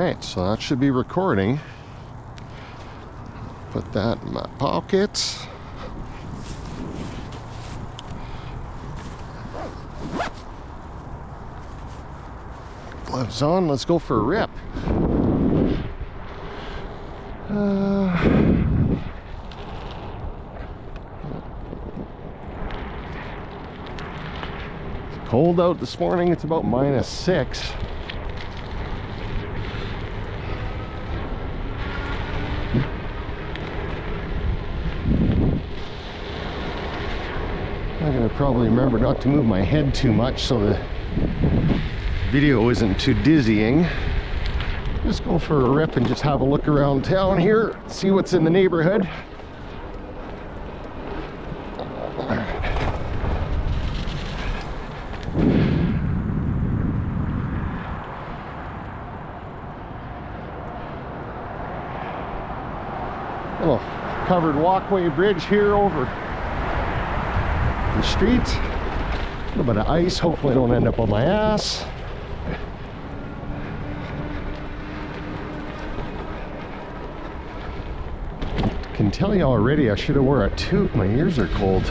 Alright, so that should be recording. Put that in my pocket. Gloves on, let's go for a rip. It's cold out this morning, it's about -6. I'm gonna probably remember not to move my head too much so the video isn't too dizzying. Just go for a rip and just have a look around town here, see what's in the neighborhood. Little covered walkway bridge here over the street. A little bit of ice, hopefully I don't end up on my ass. I can tell you already I should have wore a toque, my ears are cold.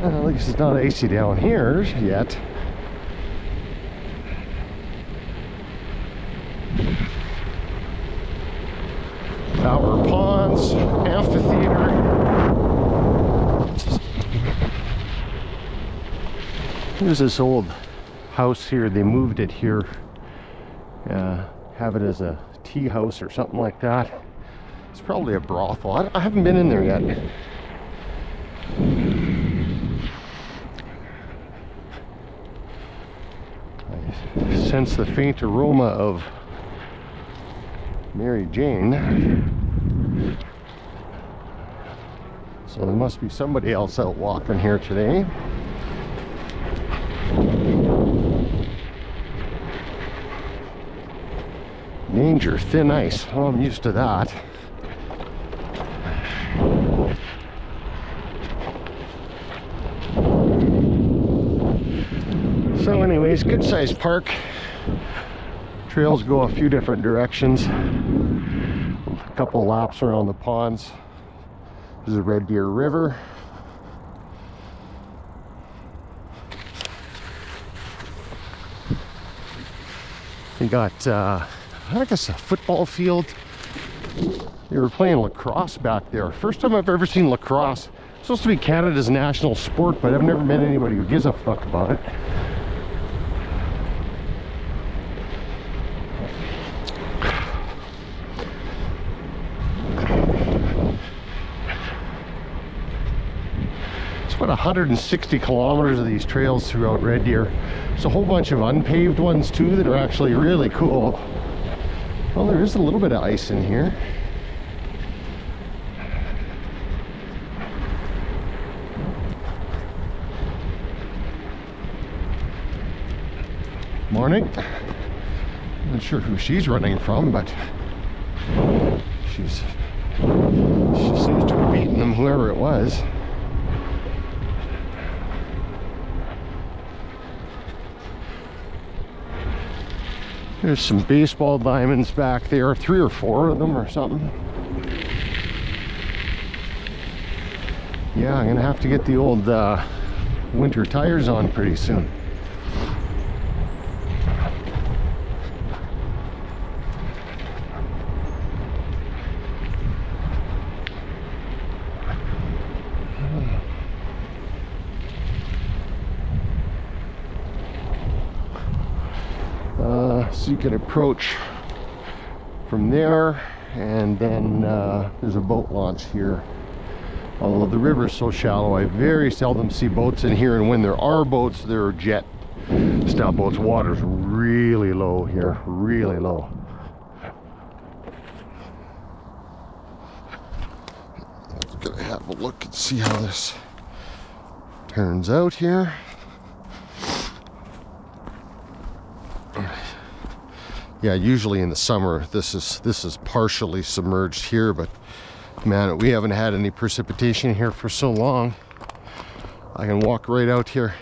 At least it's not icy down here yet. Tower Ponds, amphitheater. There's this old house here. They moved it here. Have it as a tea house or something like that. It's probably a brothel. I haven't been in there yet. I sense the faint aroma of Mary Jane. So there must be somebody else out walking here today. Danger, thin ice. Oh, I'm used to that. So anyways, good sized park. Trails go a few different directions. A couple laps around the ponds. There's the Red Deer River. We got, I guess, a football field. They were playing lacrosse back there. First time I've ever seen lacrosse. It's supposed to be Canada's national sport, but I've never met anybody who gives a fuck about it. About 160 kilometers of these trails throughout Red Deer. There's a whole bunch of unpaved ones too that are actually really cool. Well, there is a little bit of ice in here. Morning. Not sure who she's running from, but she seems to have beaten them, whoever it was. There's some baseball diamonds back there, 3 or 4 of them or something. Yeah, I'm gonna have to get the old winter tires on pretty soon. So you can approach from there and then there's a boat launch here. Although the river's so shallow, I very seldom see boats in here, and when there are boats, there are jet style boats. Water's really low here, really low. I'm gonna have a look and see how this turns out here. Yeah, usually in the summer this is partially submerged here, but man, we haven't had any precipitation here for so long. I can walk right out here.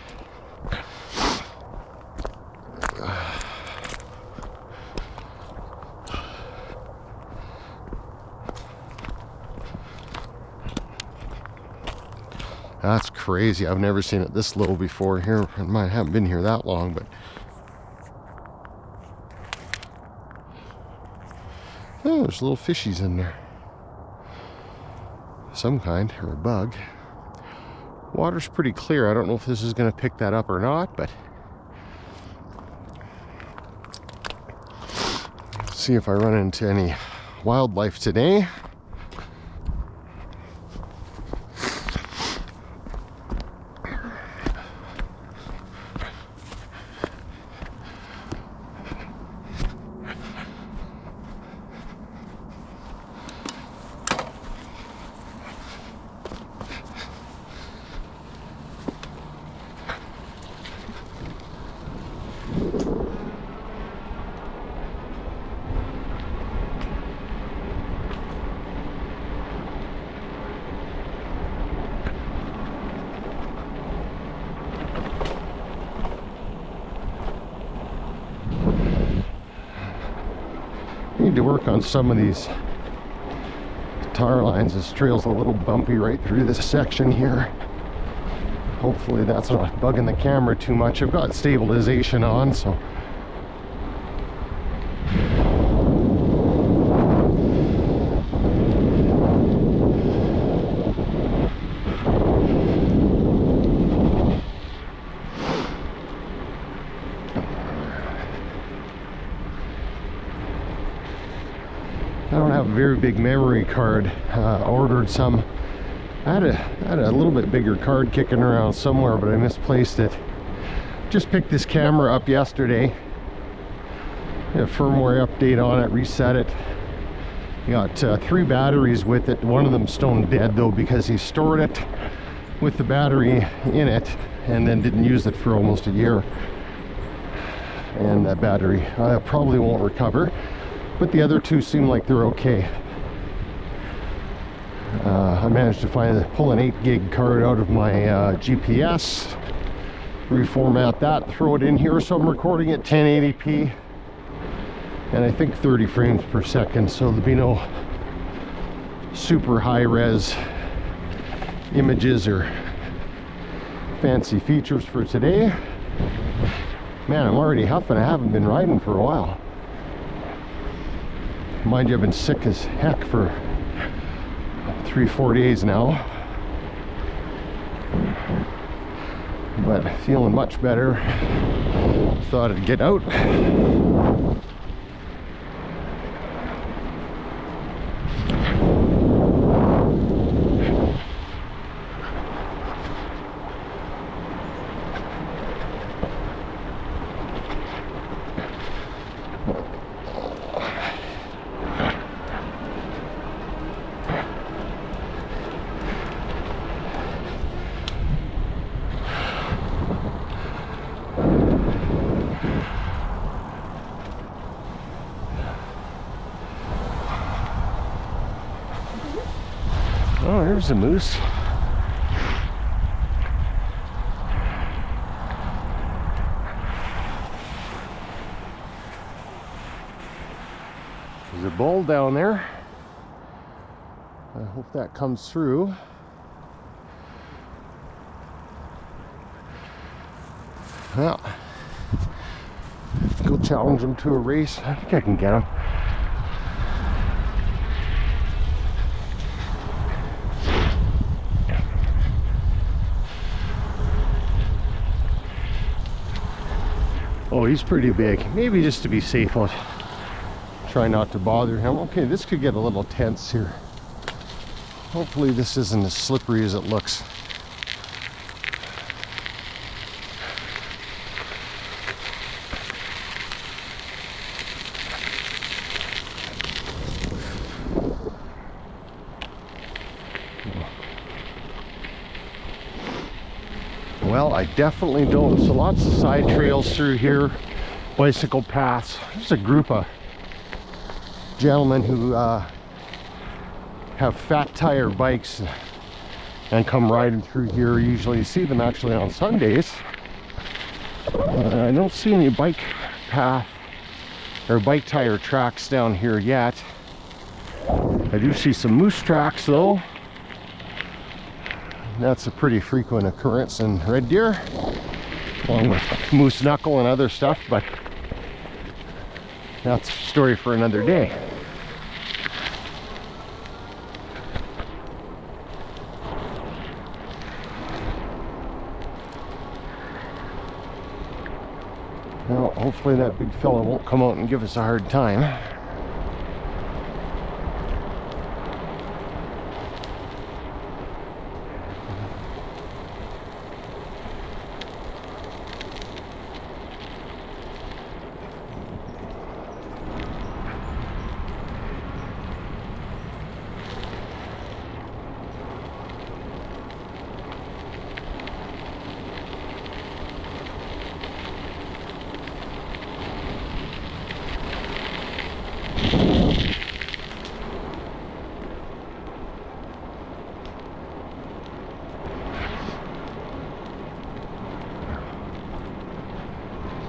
That's crazy. I've never seen it this low before here. I haven't been here that long, but oh, there's little fishies in there. Some kind, or a bug. Water's pretty clear. I don't know if this is going to pick that up or not, but let's see if I run into any wildlife today. Need to work on some of these tar lines. This trail's a little bumpy right through this section here. Hopefully that's not bugging the camera too much. I've got stabilization on, so I don't have a very big memory card. Ordered some. I had a little bit bigger card kicking around somewhere, but I misplaced it. Just picked this camera up yesterday. A firmware update on it, reset it. Got 3 batteries with it. One of them stone dead though, because he stored it with the battery in it and then didn't use it for almost a year. And that battery probably won't recover. But the other 2 seem like they're okay. I managed to pull an 8 gig card out of my GPS, reformat that, throw it in here, so I'm recording at 1080p and I think 30 frames per second, so there'll be no super high-res images or fancy features for today. Man, I'm already huffing. I haven't been riding for a while. Mind you, I've been sick as heck for 3-4 days now, but feeling much better. Thought I'd get out. Oh, there's a moose. There's a bull down there. I hope that comes through. Well, go challenge him to a race. I think I can get him. Oh, he's pretty big. Maybe just to be safe, I'll Try not to bother him. Okay, this could get a little tense here. Hopefully this isn't as slippery as it looks. Well, I definitely don't. So lots of side trails through here, bicycle paths. There's a group of gentlemen who have fat tire bikes and come riding through here. Usually you see them actually on Sundays. I don't see any bike path or bike tire tracks down here yet. I do see some moose tracks though. That's a pretty frequent occurrence in red deer, along with moose knuckle and other stuff, but that's a story for another day. Well, hopefully that big fella won't come out and give us a hard time.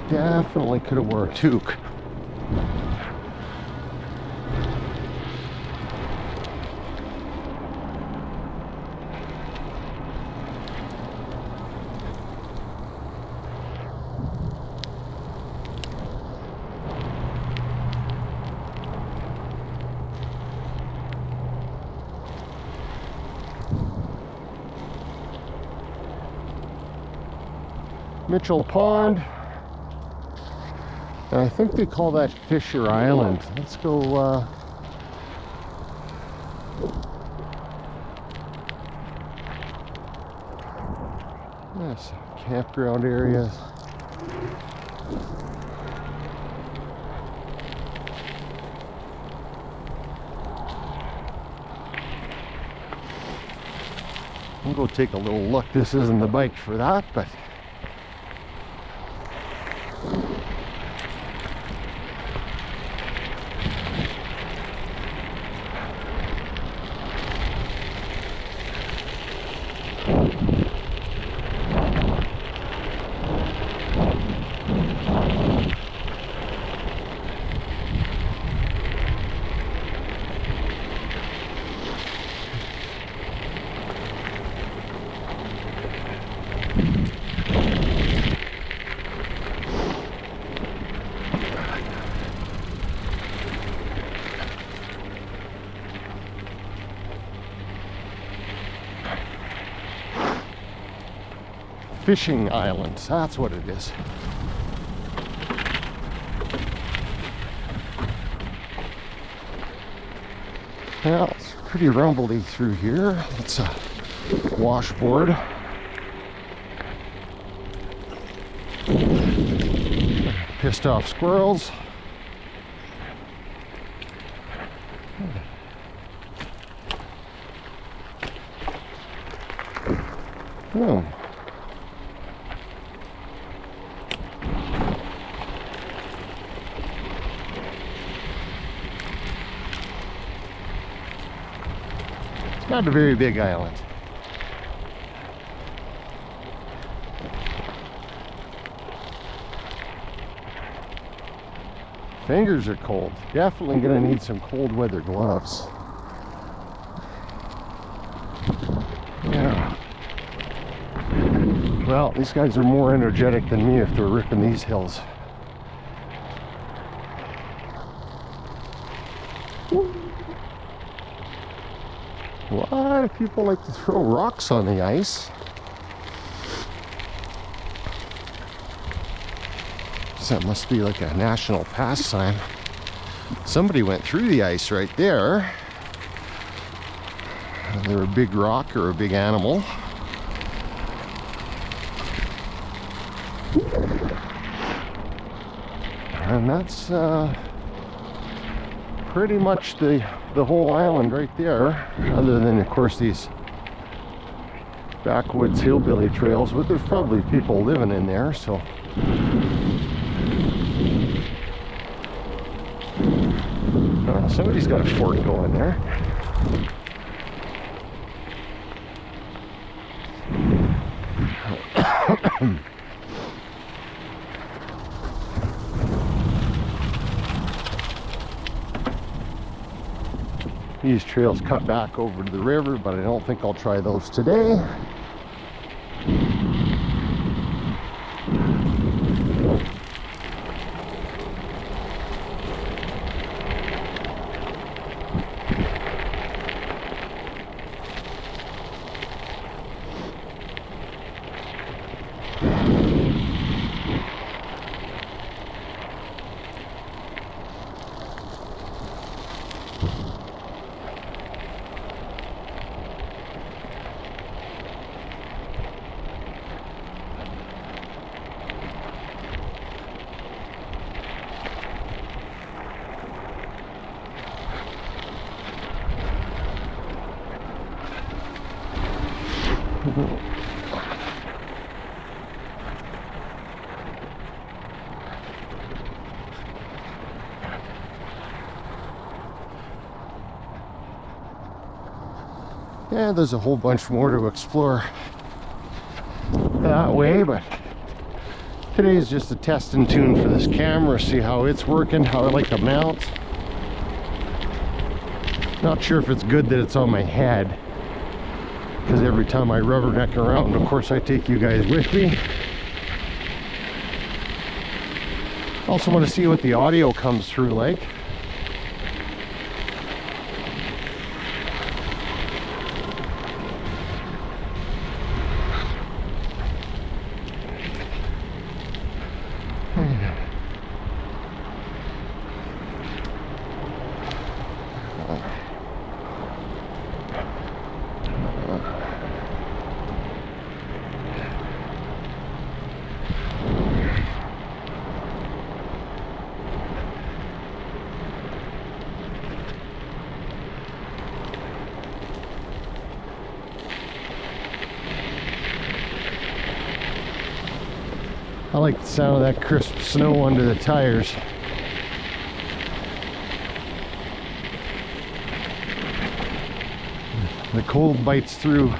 Definitely could have wore a toque. Mitchell Pond. And I think they call that Fisher Island. Let's go yes, campground area. We'll go take a little look. This isn't the bike for that, but fishing islands, that's what it is. Well, it's pretty rumbly through here. It's a washboard. Pissed off squirrels. Oh. Not a very big island. Fingers are cold. Definitely gonna need some cold weather gloves. Yeah. Well, these guys are more energetic than me if they're ripping these hills. A lot of people like to throw rocks on the ice. So that must be like a national pastime. Somebody went through the ice right there. Either a big rock or a big animal. And that's pretty much the whole island right there, other than of course these backwoods hillbilly trails, but there's probably people living in there, so somebody's got a fort going there. These trails cut back over to the river, but I don't think I'll try those today. Yeah, there's a whole bunch more to explore that way, but today is just a test and tune for this camera, see how it's working, how I like the mount. Not sure if it's good that it's on my head, because every time I rubberneck around, of course I take you guys with me. Also want to see what the audio comes through like. I like the sound of that crisp snow under the tires. The cold bites through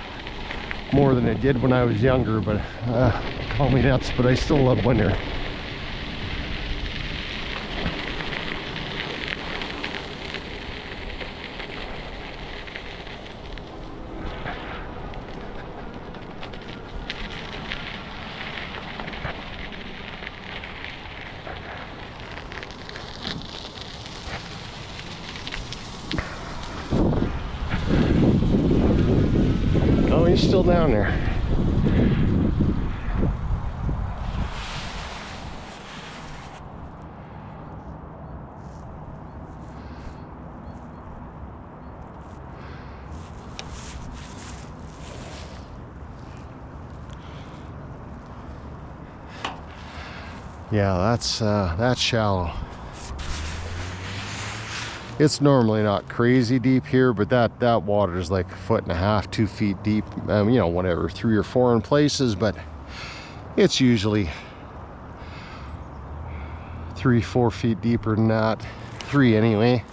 more than it did when I was younger, but call me nuts, but I still love winter. Oh, he's still down there. Yeah, that's shallow. It's normally not crazy deep here, but that water is like 1.5 feet, 2 feet deep. You know, whatever, 3 or 4 in places, but it's usually 3 or 4 feet deeper than that. 3 anyway.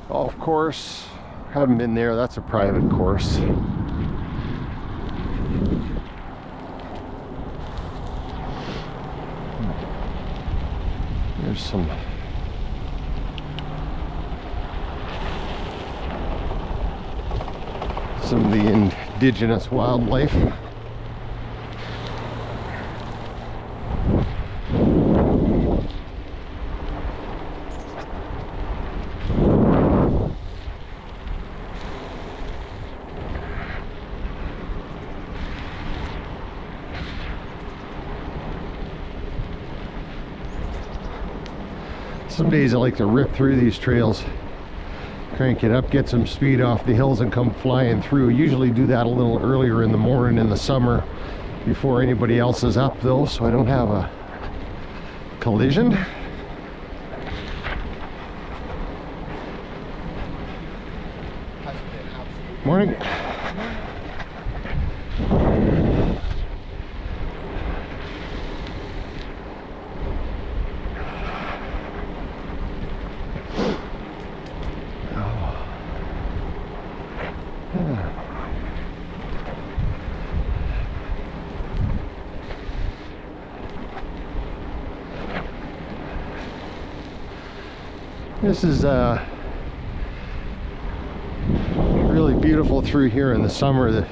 Golf course, haven't been there. That's a private course. There's some of the indigenous wildlife. Some days I like to rip through these trails, crank it up, get some speed off the hills and come flying through. Usually do that a little earlier in the morning in the summer before anybody else is up though, so I don't have a collision. Morning. This is really beautiful through here in the summer. The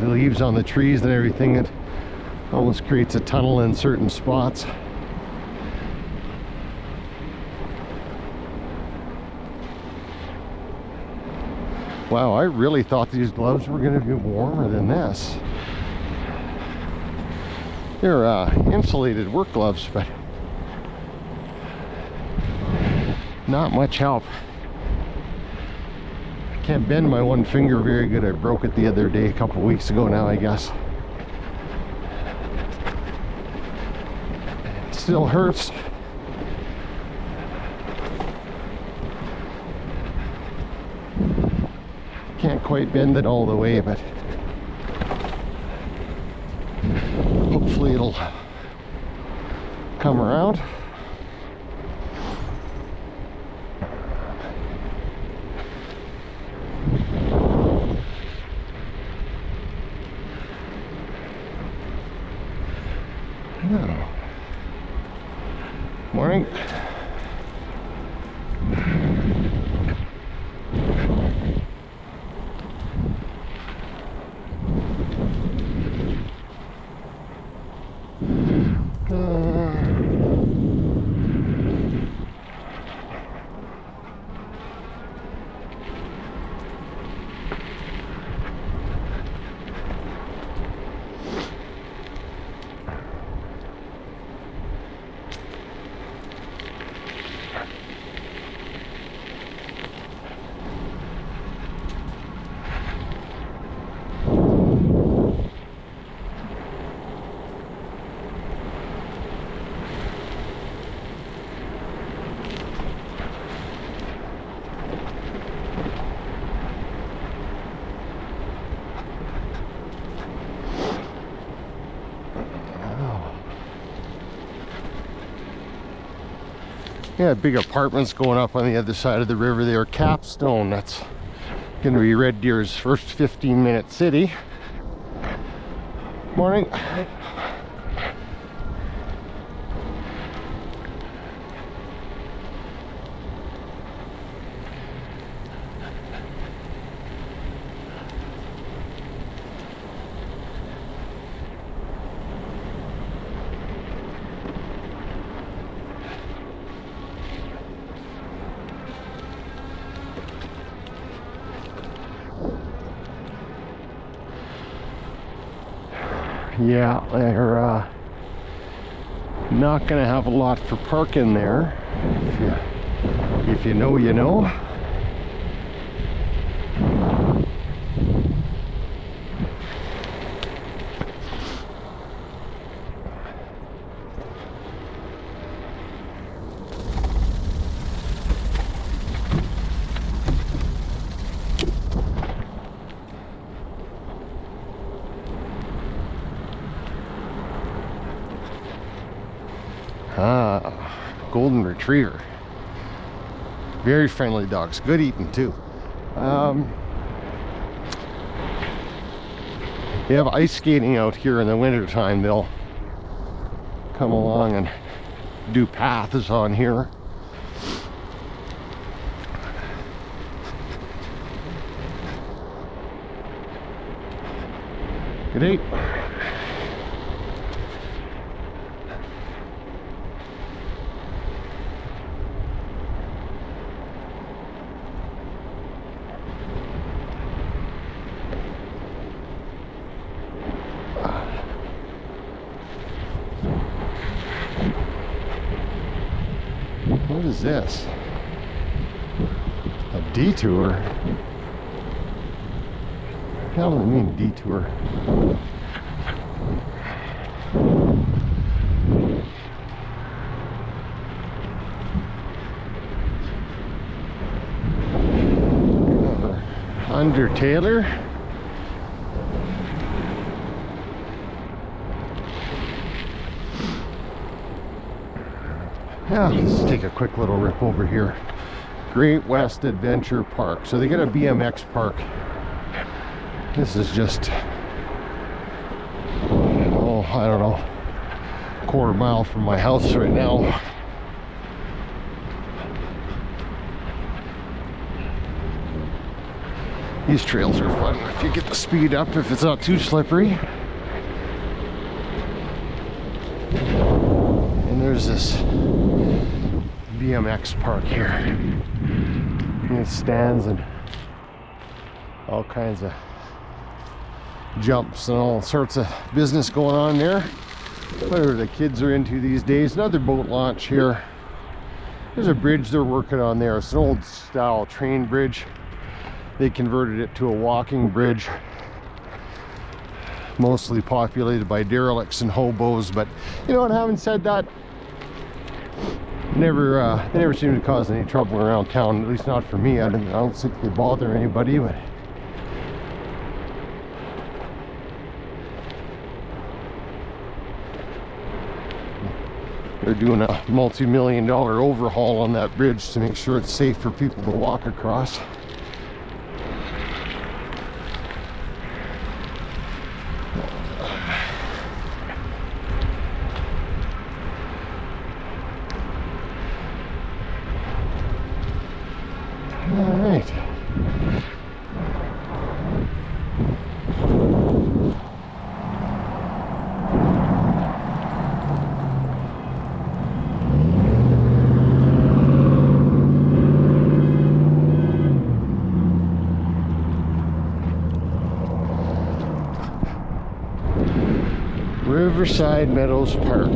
leaves on the trees and everything, it almost creates a tunnel in certain spots. Wow, I really thought these gloves were going to be warmer than this. They're insulated work gloves, but not much help. I can't bend my one finger very good. I broke it the other day, a couple weeks ago now, I guess. It still hurts. Can't quite bend it all the way, but hopefully it'll come around. Oh. Morning. Yeah, big apartments going up on the other side of the river there. Capstone, that's going to be Red Deer's first 15-minute city. Morning. Yeah, they're not gonna have a lot for parking there. If you know, you know. Golden Retriever. Very friendly dogs. Good eating too. They have ice skating out here in the winter time. They'll come along and to do paths on here. Good day. What is this? A detour? What the hell do I mean detour? Under Taylor. Yeah, let's take a quick little rip over here. Great West Adventure Park. So they got a BMX park. This is just, oh, I don't know, a quarter mile from my house right now. These trails are fun if you get the speed up, if it's not too slippery. And there's this BMX park here. And it stands and all kinds of jumps and all sorts of business going on there. Whatever the kids are into these days. Another boat launch here. There's a bridge they're working on there. It's an old style train bridge. They converted it to a walking bridge, mostly populated by derelicts and hobos. But you know what, having said that, they never seem to cause any trouble around town, at least not for me. I don't think they bother anybody. But they're doing a multi-million-dollar overhaul on that bridge to make sure it's safe for people to walk across. Alright. Riverside Meadows Park.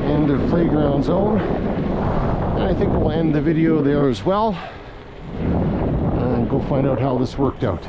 End of playground zone. And I think we'll end the video there as well and go find out how this worked out.